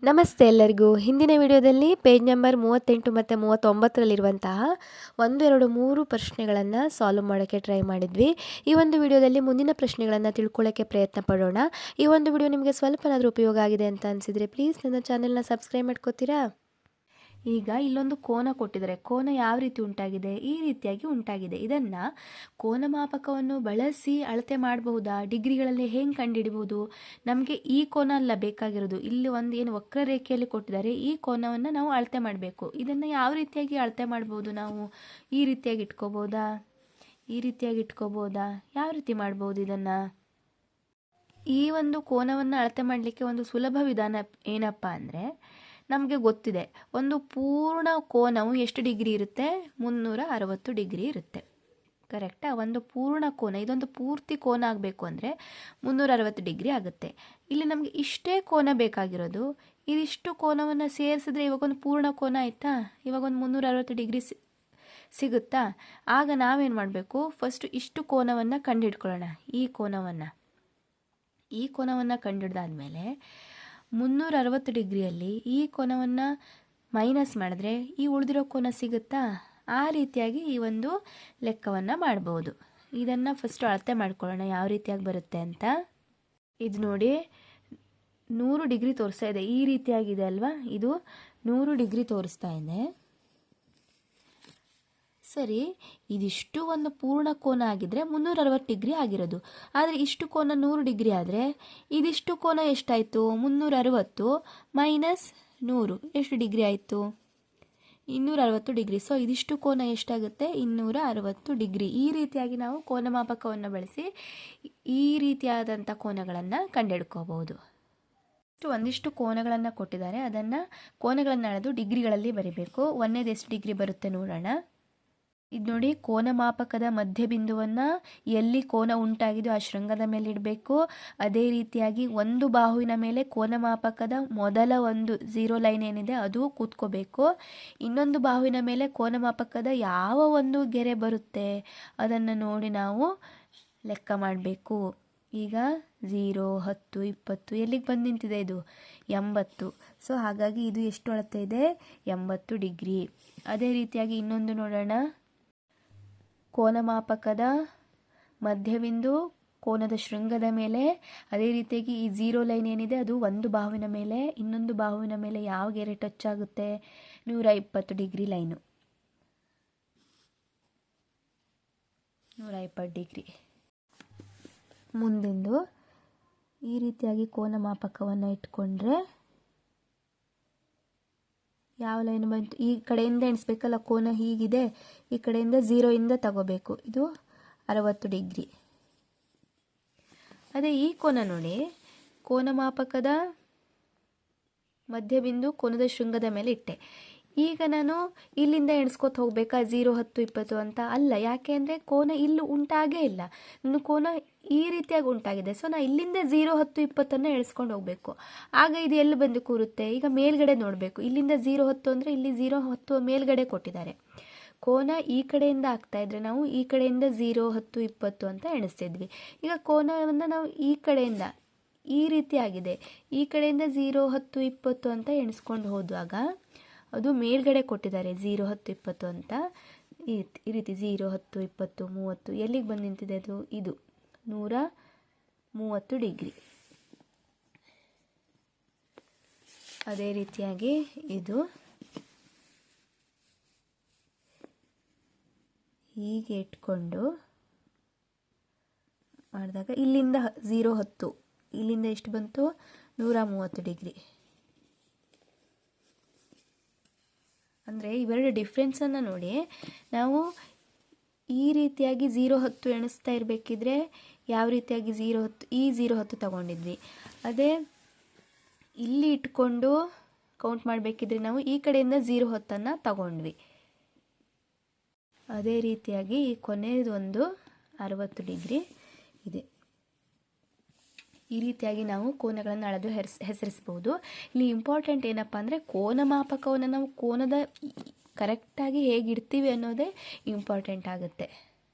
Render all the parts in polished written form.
ನಮಸ್ತೆ ಎಲ್ಲರಿಗೂ. ಹಿಂದಿನ ವಿಡಿಯೋದಲ್ಲಿ ಪೇಜ್ ನಂಬರ್ 38 ಮತ್ತು 39ರಲ್ಲಿರುವಂತಹ 1, 2, 3 ಪ್ರಶ್ನೆಗಳನ್ನು ಸಾಲ್ವ್ ಮಾಡೋಕ್ಕೆ ಟ್ರೈ ಮಾಡಿದ್ವಿ. ಈ ಒಂದು ವಿಡಿಯೋದಲ್ಲಿ ಮುಂದಿನ ಪ್ರಶ್ನೆಗಳನ್ನು ತಿಳ್ಕೊಳ್ಳೋಕ್ಕೆ ಪ್ರಯತ್ನ ಪಡೋಣ. ಈ ಒಂದು ವಿಡಿಯೋ ನಿಮಗೆ ಸ್ವಲ್ಪನಾದರೂ ಉಪಯೋಗ ಆಗಿದೆ ಅಂತ ಅನಿಸಿದರೆ ಪ್ಲೀಸ್ ನನ್ನ ಚಾನೆಲ್ನ ಸಬ್ಸ್ಕ್ರೈಬ್ ಮಾಡ್ಕೋತೀರಾ? ಈಗ ಇಲ್ಲೊಂದು ಕೋನ ಕೊಟ್ಟಿದ್ದಾರೆ. ಕೋನ ಯಾವ ರೀತಿ ಉಂಟಾಗಿದೆ? ಈ ರೀತಿಯಾಗಿ ಉಂಟಾಗಿದೆ. ಇದನ್ನು ಕೋನಮಾಪಕವನ್ನು ಬಳಸಿ ಅಳತೆ ಮಾಡಬಹುದಾ? ಡಿಗ್ರಿಗಳಲ್ಲಿ ಹೆಂಗೆ ಕಂಡುಹಿಡಿಬಹುದು? ನಮಗೆ ಈ ಕೋನ ಅಲ್ಲ ಬೇಕಾಗಿರೋದು. ಇಲ್ಲಿ ಒಂದು ಏನು ವಕ್ರರೇಖೆಯಲ್ಲಿ ಕೊಟ್ಟಿದ್ದಾರೆ, ಈ ಕೋನವನ್ನು ನಾವು ಅಳತೆ ಮಾಡಬೇಕು. ಇದನ್ನು ಯಾವ ರೀತಿಯಾಗಿ ಅಳತೆ ಮಾಡ್ಬೋದು? ನಾವು ಈ ರೀತಿಯಾಗಿ ಇಟ್ಕೋಬೋದಾ? ಈ ರೀತಿಯಾಗಿ ಇಟ್ಕೋಬೋದಾ? ಯಾವ ರೀತಿ ಮಾಡ್ಬೋದು ಇದನ್ನು? ಈ ಒಂದು ಕೋನವನ್ನು ಅಳತೆ ಮಾಡಲಿಕ್ಕೆ ಒಂದು ಸುಲಭ ವಿಧಾನ ಏನಪ್ಪ ಅಂದರೆ, ನಮಗೆ ಗೊತ್ತಿದೆ ಒಂದು ಪೂರ್ಣ ಕೋನವು ಎಷ್ಟು ಡಿಗ್ರಿ ಇರುತ್ತೆ? 360 ಡಿಗ್ರಿ ಇರುತ್ತೆ. ಕರೆಕ್ಟಾ? ಒಂದು ಪೂರ್ಣ ಕೋನ, ಇದೊಂದು ಪೂರ್ತಿ ಕೋನ ಆಗಬೇಕು ಅಂದರೆ 360 ಡಿಗ್ರಿ ಆಗುತ್ತೆ. ಇಲ್ಲಿ ನಮಗೆ ಇಷ್ಟೇ ಕೋನ ಬೇಕಾಗಿರೋದು. ಇದಿಷ್ಟು ಕೋನವನ್ನು ಸೇರಿಸಿದ್ರೆ ಇವಾಗೊಂದು ಪೂರ್ಣ ಕೋನ ಆಯಿತಾ? ಇವಾಗೊಂದು 360 ಡಿಗ್ರಿ ಸಿಗುತ್ತಾ? ಆಗ ನಾವೇನು ಮಾಡಬೇಕು? ಫಸ್ಟು ಇಷ್ಟು ಕೋನವನ್ನು ಕಂಡುಹಿಡ್ಕೊಳ್ಳೋಣ. ಈ ಕೋನವನ್ನು ಕಂಡುಹಿಡ್ದಾದ್ಮೇಲೆ 360 ಡಿಗ್ರಿಯಲ್ಲಿ ಈ ಕೋನವನ್ನು ಮೈನಸ್ ಮಾಡಿದ್ರೆ ಈ ಉಳಿದಿರೋ ಕೋನ ಸಿಗುತ್ತಾ? ಆ ರೀತಿಯಾಗಿ ಈ ಒಂದು ಲೆಕ್ಕವನ್ನು ಮಾಡ್ಬೋದು. ಇದನ್ನು ಫಸ್ಟು ಅಳತೆ ಮಾಡ್ಕೊಳ್ಳೋಣ ಯಾವ ರೀತಿಯಾಗಿ ಬರುತ್ತೆ ಅಂತ. ಇದು ನೋಡಿ 100 ಡಿಗ್ರಿ ತೋರಿಸ್ತಾ ಇದೆ. ಈ ರೀತಿಯಾಗಿದೆ ಅಲ್ವಾ? ಇದು 100 ಡಿಗ್ರಿ ತೋರಿಸ್ತಾ ಇದೆ. ಸರಿ, ಇದಿಷ್ಟು ಒಂದು ಪೂರ್ಣ ಕೋನ ಆಗಿದ್ರೆ 360 ಡಿಗ್ರಿ ಆಗಿರೋದು. ಆದರೆ ಇಷ್ಟು ಕೋನ 100 ಡಿಗ್ರಿ ಆದರೆ ಇದಿಷ್ಟು ಕೋನ ಎಷ್ಟಾಯಿತು? 360 ಮೈನಸ್ 100 ಎಷ್ಟು ಡಿಗ್ರಿ ಆಯಿತು? 260 ಡಿಗ್ರಿ. ಸೊ ಇದಿಷ್ಟು ಕೋನ ಎಷ್ಟಾಗುತ್ತೆ? 260 ಡಿಗ್ರಿ. ಈ ರೀತಿಯಾಗಿ ನಾವು ಕೋನಮಾಪಕವನ್ನು ಬಳಸಿ ಈ ರೀತಿಯಾದಂಥ ಕೋನಗಳನ್ನು ಕಂಡುಹಿಡ್ಕೋಬಹುದು. ಒಂದಿಷ್ಟು ಕೋನಗಳನ್ನು ಕೊಟ್ಟಿದ್ದಾರೆ. ಅದನ್ನು ಕೋನಗಳನ್ನು ಅಳೆದು ಡಿಗ್ರಿಗಳಲ್ಲಿ ಬರೀಬೇಕು. ಒಂದನೇದು ಎಷ್ಟು ಡಿಗ್ರಿ ಬರುತ್ತೆ ನೋಡೋಣ. ಇದು ನೋಡಿ, ಕೋನಮಾಪಕದ ಮಧ್ಯಬಿಂದುವನ್ನು ಎಲ್ಲಿ ಕೋನ ಉಂಟಾಗಿದೆಯೋ ಆ ಶೃಂಗದ ಮೇಲೆ ಇಡಬೇಕು. ಅದೇ ರೀತಿಯಾಗಿ ಒಂದು ಬಾಹುವಿನ ಮೇಲೆ ಕೋನಮಾಪಕದ ಮೊದಲ ಒಂದು 0 ಲೈನ್ ಏನಿದೆ ಅದು ಕೂತ್ಕೋಬೇಕು. ಇನ್ನೊಂದು ಬಾಹುವಿನ ಮೇಲೆ ಕೋನಮಾಪಕದ ಯಾವ ಒಂದು ಗೆರೆ ಬರುತ್ತೆ ಅದನ್ನು ನೋಡಿ ನಾವು ಲೆಕ್ಕ ಮಾಡಬೇಕು. ಈಗ 0, 10, 20 ಎಲ್ಲಿಗೆ ಬಂದು ನಿಂತಿದೆ? ಇದು 80. ಸೊ ಹಾಗಾಗಿ ಇದು ಎಷ್ಟು ಅಳತೆ ಇದೆ? 80 ಡಿಗ್ರಿ. ಅದೇ ರೀತಿಯಾಗಿ ಇನ್ನೊಂದು ನೋಡೋಣ. ಕೋನಮಾಪಕದ ಮಧ್ಯಬಿಂದು ಕೋನದ ಶೃಂಗದ ಮೇಲೆ, ಅದೇ ರೀತಿಯಾಗಿ ಈ 0 ಲೈನ್ ಏನಿದೆ ಅದು ಒಂದು ಬಾಹುವಿನ ಮೇಲೆ, ಇನ್ನೊಂದು ಬಾಹುವಿನ ಮೇಲೆ ಯಾವ ಗೆರೆ ಟಚ್ ಆಗುತ್ತೆ? 120 ಡಿಗ್ರಿ ಲೈನು. 120 ಡಿಗ್ರಿ. ಮುಂದಿಂದು ಈ ರೀತಿಯಾಗಿ ಕೋನಮಾಪಕವನ್ನು ಇಟ್ಕೊಂಡ್ರೆ ಯಾವ ಲೈನ್ ಬಂತು? ಈ ಕಡೆಯಿಂದ ಎಣಿಸ್ಬೇಕಲ್ಲ, ಕೋನ ಹೀಗಿದೆ, ಈ ಕಡೆಯಿಂದ 0 ಇಂದ ತಗೋಬೇಕು. ಇದು 60 ಡಿಗ್ರಿ. ಅದೇ ಈ ಕೋನ ನೋಡಿ, ಕೋನಮಾಪಕದ ಮಧ್ಯಬಿಂದು ಕೋನದ ಶೃಂಗದ ಮೇಲೆ ಇಟ್ಟೆ. ಈಗ ನಾನು ಇಲ್ಲಿಂದ ಎಣಿಸ್ಕೊತ ಹೋಗ್ಬೇಕಾ 0, 10, 20 ಅಂತ? ಅಲ್ಲ. ಯಾಕೆ ಅಂದರೆ ಕೋನ ಇಲ್ಲಿ ಉಂಟಾಗೇ ಇಲ್ಲ. ನನ್ನ ಕೋನ ಈ ರೀತಿಯಾಗಿ ಉಂಟಾಗಿದೆ. ಸೊ ನಾನು ಇಲ್ಲಿಂದ 0, 10, 20 ಎಣಿಸ್ಕೊಂಡು ಹೋಗಬೇಕು. ಆಗ ಇದು ಎಲ್ಲಿ ಬಂದು ಕೂರುತ್ತೆ? ಈಗ ಮೇಲ್ಗಡೆ ನೋಡಬೇಕು. ಇಲ್ಲಿಂದ 0, 10 ಅಂದರೆ ಇಲ್ಲಿ 0, 10 ಮೇಲ್ಗಡೆ ಕೊಟ್ಟಿದ್ದಾರೆ. ಕೋನ ಈ ಕಡೆಯಿಂದ ಆಗ್ತಾ ಇದ್ರೆ ನಾವು ಈ ಕಡೆಯಿಂದ 0, 10, 20 ಅಂತ ಎಣಿಸ್ತಿದ್ವಿ. ಈಗ ಕೋನವನ್ನು ನಾವು ಈ ಕಡೆಯಿಂದ ಈ ರೀತಿ ಆಗಿದೆ, ಈ ಕಡೆಯಿಂದ 0, 10, 20 ಅಂತ ಎಣಿಸ್ಕೊಂಡು ಹೋದಾಗ ಅದು ಮೇಲ್ಗಡೆ ಕೊಟ್ಟಿದ್ದಾರೆ 0, 10, 20 ಅಂತ. ಈ ರೀತಿ 0, 10, 20, 30 ಎಲ್ಲಿಗೆ ಬಂದು ನಿಂತಿದೆ? ಅದು ಇದು 130 ಡಿಗ್ರಿ. ಅದೇ ರೀತಿಯಾಗಿ ಇದು ಹೀಗೆ ಇಟ್ಕೊಂಡು ಮಾಡಿದಾಗ ಇಲ್ಲಿಂದ 0, 10 ಇಲ್ಲಿಂದ ಎಷ್ಟು ಬಂತು? 130 ಡಿಗ್ರಿ. ಅಂದರೆ ಇವೆರಡು ಡಿಫ್ರೆನ್ಸನ್ನು ನೋಡಿ. ನಾವು ಈ ರೀತಿಯಾಗಿ 0, 10 ಎಣಿಸ್ತಾ ಇರಬೇಕಿದ್ರೆ ಯಾವ ರೀತಿಯಾಗಿ 0, 10 ಈ 0, 10 ತಗೊಂಡಿದ್ವಿ. ಅದೇ ಇಲ್ಲಿ ಇಟ್ಕೊಂಡು ಕೌಂಟ್ ಮಾಡಬೇಕಿದ್ರೆ ನಾವು ಈ ಕಡೆಯಿಂದ 0, 10 ತಗೊಂಡ್ವಿ. ಅದೇ ರೀತಿಯಾಗಿ ಈ ಕೊನೆಯದು ಒಂದು 60 ಡಿಗ್ರಿ ಇದೆ. ಈ ರೀತಿಯಾಗಿ ನಾವು ಕೋನಗಳನ್ನು ಅಳೆದು ಹೆಸರಿಸ್ಬೋದು. ಇಲ್ಲಿ ಇಂಪಾರ್ಟೆಂಟ್ ಏನಪ್ಪ ಅಂದರೆ ಕೋನಮಾಪಕವನ್ನು ನಾವು ಕೋನದ ಕರೆಕ್ಟಾಗಿ ಹೇಗೆ ಇಡ್ತೀವಿ ಅನ್ನೋದೇ ಇಂಪಾರ್ಟೆಂಟ್ ಆಗುತ್ತೆ.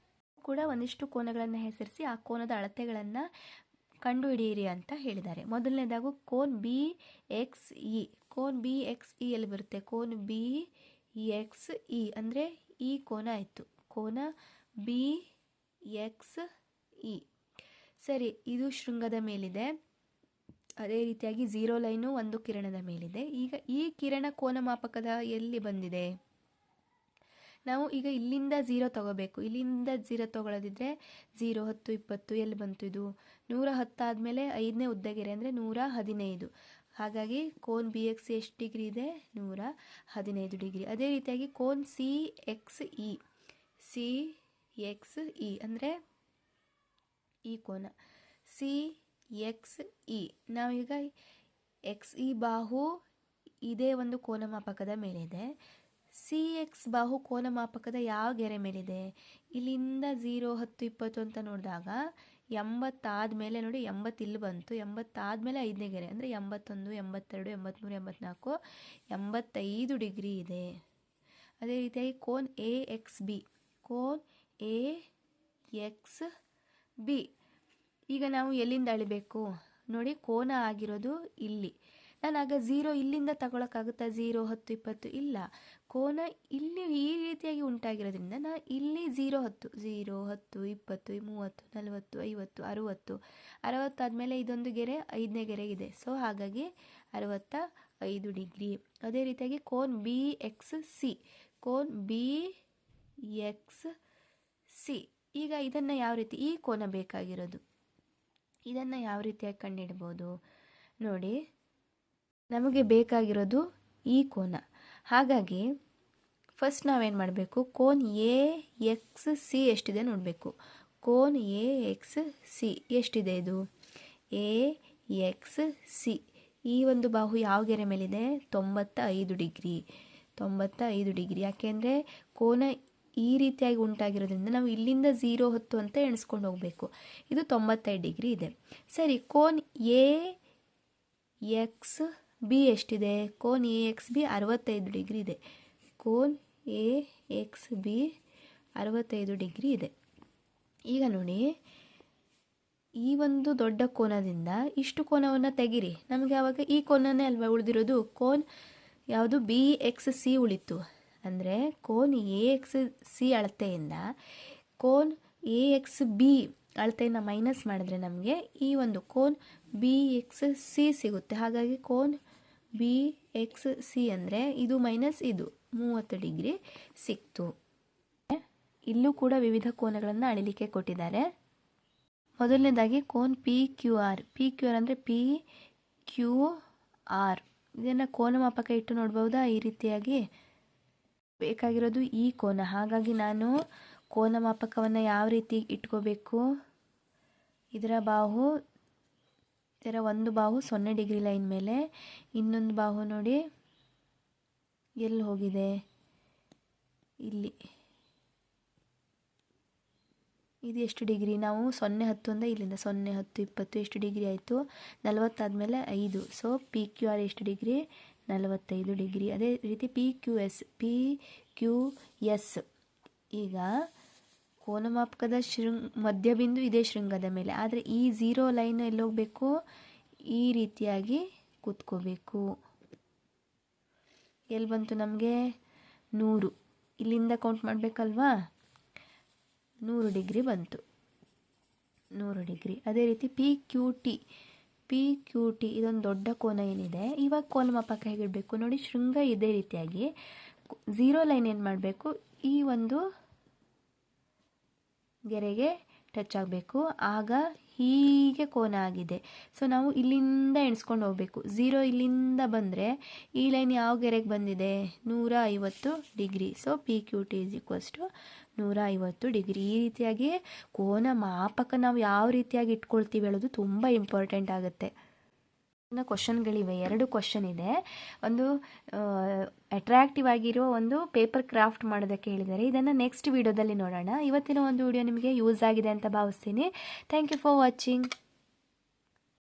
ಕೂಡ ಒಂದಿಷ್ಟು ಕೋನಗಳನ್ನು ಹೆಸರಿಸಿ ಆ ಕೋನದ ಅಳತೆಗಳನ್ನು ಕಂಡುಹಿಡಿಯಿರಿ ಅಂತ ಹೇಳಿದ್ದಾರೆ. ಮೊದಲನೇದಾಗು ಕೋನ್ ಬಿ ಎಕ್ಸ್ ಇ. ಕೋನ್ ಬಿ ಎಕ್ಸ್ ಇ ಎಲ್ಲಿ ಬರುತ್ತೆ? ಕೋನ್ ಬಿ ಎಕ್ಸ್ ಇ ಅಂದರೆ ಈ ಕೋನ ಆಯಿತು. ಕೋನ ಬಿ ಎಕ್ಸ್ ಇ. ಸರಿ, ಇದು ಶೃಂಗದ ಮೇಲಿದೆ. ಅದೇ ರೀತಿಯಾಗಿ 0 ಲೈನು ಒಂದು ಕಿರಣದ ಮೇಲಿದೆ. ಈಗ ಈ ಕಿರಣ ಕೋನ ಮಾಪಕದ ಎಲ್ಲಿ ಬಂದಿದೆ? ನಾವು ಈಗ ಇಲ್ಲಿಂದ 0 ತಗೋಬೇಕು. ಇಲ್ಲಿಂದ 0 ತಗೊಳ್ಳೋದಿದ್ರೆ 0, 10, 20 ಎಲ್ಲಿ ಬಂತು ಇದು? 110 ಆದಮೇಲೆ 5ನೇ ಉದ್ದಗೆರೆ ಅಂದರೆ 115. ಹಾಗಾಗಿ ಕೋನ್ ಬಿ ಎಕ್ಸ್ ಎಷ್ಟು ಡಿಗ್ರಿ ಇದೆ? 115 ಡಿಗ್ರಿ. ಅದೇ ರೀತಿಯಾಗಿ cone C X E. C X E ಅಂದರೆ ಈ ಕೋನ ಸಿ ಎಕ್ಸ್ ಇ. ನಾವೀಗ ಎಕ್ಸ್ ಇ ಬಾಹು ಇದೇ ಒಂದು ಕೋನ ಮಾಪಕದ ಮೇಲಿದೆ. ಸಿ ಎಕ್ಸ್ ಬಾಹು ಕೋನ ಮಾಪಕದ ಯಾವ ಗೆರೆ ಮೇಲಿದೆ? ಇಲ್ಲಿಂದ 0, 10, 20 ಅಂತ ನೋಡಿದಾಗ 80 ಆದಮೇಲೆ ನೋಡಿ 80 ಇಲ್ಲಿ ಬಂತು. 80 ಆದಮೇಲೆ 5ನೇ ಗೆರೆ ಅಂದರೆ 81, 82, 83, 84, 85 ಡಿಗ್ರಿ ಇದೆ. ಅದೇ ರೀತಿಯಾಗಿ cone A X B. Cone A X B. ಈಗ ನಾವು ಎಲ್ಲಿಂದ ಅಳಿಬೇಕು ನೋಡಿ? ಕೋನ ಆಗಿರೋದು ಇಲ್ಲಿ. ನಾನು ಆಗ 0 ಇಲ್ಲಿಂದ ತಗೊಳಕ್ಕಾಗುತ್ತಾ? 0, 10, 20 ಇಲ್ಲ. ಕೋನ ಇಲ್ಲಿ ಈ ರೀತಿಯಾಗಿ ಉಂಟಾಗಿರೋದ್ರಿಂದ ನಾನು ಇಲ್ಲಿ 0, 10, 0, 10, 20, 30, 40, 50, 60. 60 ಆದಮೇಲೆ ಇದೊಂದು ಗೆರೆ 5ನೇ ಗೆರೆ ಇದೆ. ಸೊ ಹಾಗಾಗಿ 65 ಡಿಗ್ರಿ. ಅದೇ ರೀತಿಯಾಗಿ cone B X C. Cone B X C. ಈಗ ಇದನ್ನು ಯಾವ ರೀತಿ, ಈ ಕೋನ ಬೇಕಾಗಿರೋದು, ಇದನ್ನು ಯಾವ ರೀತಿಯಾಗಿ ಕಂಡುಹಿಡ್ಬೋದು ನೋಡಿ? ನಮಗೆ ಬೇಕಾಗಿರೋದು ಈ ಕೋನ. ಹಾಗಾಗಿ ಫಸ್ಟ್ ನಾವೇನು ಮಾಡಬೇಕು? ಕೋನ್ ಎ ಎಕ್ಸ್ ಸಿ ಎಷ್ಟಿದೆ ನೋಡಬೇಕು. ಕೋನ್ ಎ ಎಕ್ಸ್ ಸಿ ಎಷ್ಟಿದೆ? ಇದು ಎ ಎಕ್ಸ್ ಸಿ. ಈ ಒಂದು ಬಾಹು ಯಾವ ಗೆರೆ ಮೇಲಿದೆ? 95 ಡಿಗ್ರಿ. 95 ಡಿಗ್ರಿ. ಯಾಕೆಂದರೆ ಕೋನ ಈ ರೀತಿಯಾಗಿ ಉಂಟಾಗಿರೋದ್ರಿಂದ ನಾವು ಇಲ್ಲಿಂದ 0, 10 ಅಂತ ಎಣಿಸ್ಕೊಂಡು ಹೋಗಬೇಕು. ಇದು 95 ಡಿಗ್ರಿ ಇದೆ. ಸರಿ, ಕೋನ್ ಎ ಎಕ್ಸ್ ಬಿ ಎಷ್ಟಿದೆ? ಕೋನ್ ಎ ಎಕ್ಸ್ ಬಿ 65 ಡಿಗ್ರಿ ಇದೆ. ಕೋನ್ ಎ ಎಕ್ಸ್ ಬಿ 65 ಡಿಗ್ರಿ ಇದೆ. ಈಗ ನೋಡಿ, ಈ ಒಂದು ದೊಡ್ಡ ಕೋನದಿಂದ ಇಷ್ಟು ಕೋನವನ್ನು ತೆಗಿರಿ. ನಮಗೆ ಆವಾಗ ಈ ಕೋನನೇ ಅಲ್ವಾ ಉಳಿದಿರೋದು? ಕೋನ್ ಯಾವುದು? ಬಿ ಎಕ್ಸ್ ಸಿ ಉಳಿತು. ಅಂದರೆ ಕೋನ್ ಎ ಎಕ್ಸ್ ಸಿ ಅಳತೆಯಿಂದ ಕೋನ್ ಎ ಎಕ್ಸ್ ಬಿ ಅಳತೆಯನ್ನು ಮೈನಸ್ ಮಾಡಿದ್ರೆ ನಮಗೆ ಈ ಒಂದು ಕೋನ್ ಬಿ ಎಕ್ಸ್ ಸಿ ಸಿಗುತ್ತೆ. ಹಾಗಾಗಿ ಕೋನ್ ಬಿ ಎಕ್ಸ್ ಸಿ ಅಂದರೆ ಇದು ಮೈನಸ್ ಇದು 30 ಡಿಗ್ರಿ ಸಿಕ್ತು. ಇಲ್ಲೂ ಕೂಡ ವಿವಿಧ ಕೋನಗಳನ್ನು ಅಳಿಲಿಕ್ಕೆ ಕೊಟ್ಟಿದ್ದಾರೆ. ಮೊದಲನೇದಾಗಿ ಕೋನ್ P Q R. P Q R ಅಂದರೆ ಪಿ ಕ್ಯೂ ಆರ್. ಇದನ್ನು ಕೋನ ಮಾಪಕ ಇಟ್ಟು ನೋಡ್ಬೋದಾ? ಈ ರೀತಿಯಾಗಿ ಬೇಕಾಗಿರೋದು ಈ ಕೋನ. ಹಾಗಾಗಿ ನಾನು ಕೋನ ಮಾಪಕವನ್ನು ಯಾವ ರೀತಿ ಇಟ್ಕೋಬೇಕು? ಇದರ ಒಂದು ಬಾಹು 0 ಡಿಗ್ರಿ ಲೈನ್ ಮೇಲೆ, ಇನ್ನೊಂದು ಬಾಹು ನೋಡಿ ಎಲ್ಲಿ ಹೋಗಿದೆ? ಇಲ್ಲಿ. ಇದು ಎಷ್ಟು ಡಿಗ್ರಿ? ನಾವು 0, 10 ಅಂದರೆ ಇಲ್ಲಿಂದ 0, 10, 20 ಎಷ್ಟು ಡಿಗ್ರಿ ಆಯಿತು? 40 ಆದಮೇಲೆ 5. ಸೊ ಪಿ ಕ್ಯೂ ಆರ್ ಎಷ್ಟು ಡಿಗ್ರಿ? 45 ಡಿಗ್ರಿ. ಅದೇ ರೀತಿ ಪಿ ಕ್ಯೂ ಎಸ್. ಈಗ ಕೋನಮಾಪಕದ ಮಧ್ಯಬಿಂದು ಇದೇ ಶೃಂಗದ ಮೇಲೆ. ಆದರೆ ಈ 0 ಲೈನ್ ಎಲ್ಲೋಗಬೇಕು? ಈ ರೀತಿಯಾಗಿ ಕೂತ್ಕೋಬೇಕು. ಎಲ್ಲಿ ಬಂತು ನಮಗೆ? 100. ಇಲ್ಲಿಂದ ಕೌಂಟ್ ಮಾಡಬೇಕಲ್ವಾ? 100 ಡಿಗ್ರಿ ಬಂತು. 100 ಡಿಗ್ರಿ. ಅದೇ ರೀತಿ ಪಿ ಕ್ಯೂ ಟಿ ಇದೊಂದು ದೊಡ್ಡ ಕೋನ ಏನಿದೆ. ಇವಾಗ ಕೋನ ಮಾಪಕ ಹೇಗಿಡಬೇಕು ನೋಡಿ? ಶೃಂಗ ಇದೇ ರೀತಿಯಾಗಿ 0 ಲೈನ್ ಏನು ಮಾಡಬೇಕು? ಈ ಒಂದು ಗೆರೆಗೆ ಟಚ್ ಆಗಬೇಕು. ಆಗ ಹೀಗೆ ಕೋನ ಆಗಿದೆ. ಸೊ ನಾವು ಇಲ್ಲಿಂದ ಎಣಿಸ್ಕೊಂಡು ಹೋಗಬೇಕು. 0 ಇಲ್ಲಿಂದ ಬಂದರೆ ಈ ಲೈನ್ ಯಾವ ಗೆರೆಗೆ ಬಂದಿದೆ? 150 degree. So P Q T is equals to 150 degree. ಈ ರೀತಿಯಾಗಿ ಕೋನ ಮಾಪಕ ನಾವು ಯಾವ ರೀತಿಯಾಗಿ ಇಟ್ಕೊಳ್ತೀವಿ ಹೇಳೋದು ತುಂಬ ಇಂಪಾರ್ಟೆಂಟ್ ಆಗುತ್ತೆ. ಕ್ವಶನ್ಗಳಿವೆ, 2 ಕ್ವಶನ್ ಇದೆ. ಒಂದು ಅಟ್ರಾಕ್ಟಿವ್ ಆಗಿರೋ ಒಂದು ಪೇಪರ್ ಕ್ರಾಫ್ಟ್ ಮಾಡೋದಕ್ಕೆ ಹೇಳಿದ್ದಾರೆ. ಇದನ್ನು ನೆಕ್ಸ್ಟ್ ವಿಡಿಯೋದಲ್ಲಿ ನೋಡೋಣ. ಇವತ್ತಿನ ಒಂದು ವಿಡಿಯೋ ನಿಮಗೆ ಯೂಸ್ ಆಗಿದೆ ಅಂತ ಭಾವಿಸ್ತೀನಿ. Thank you for watching.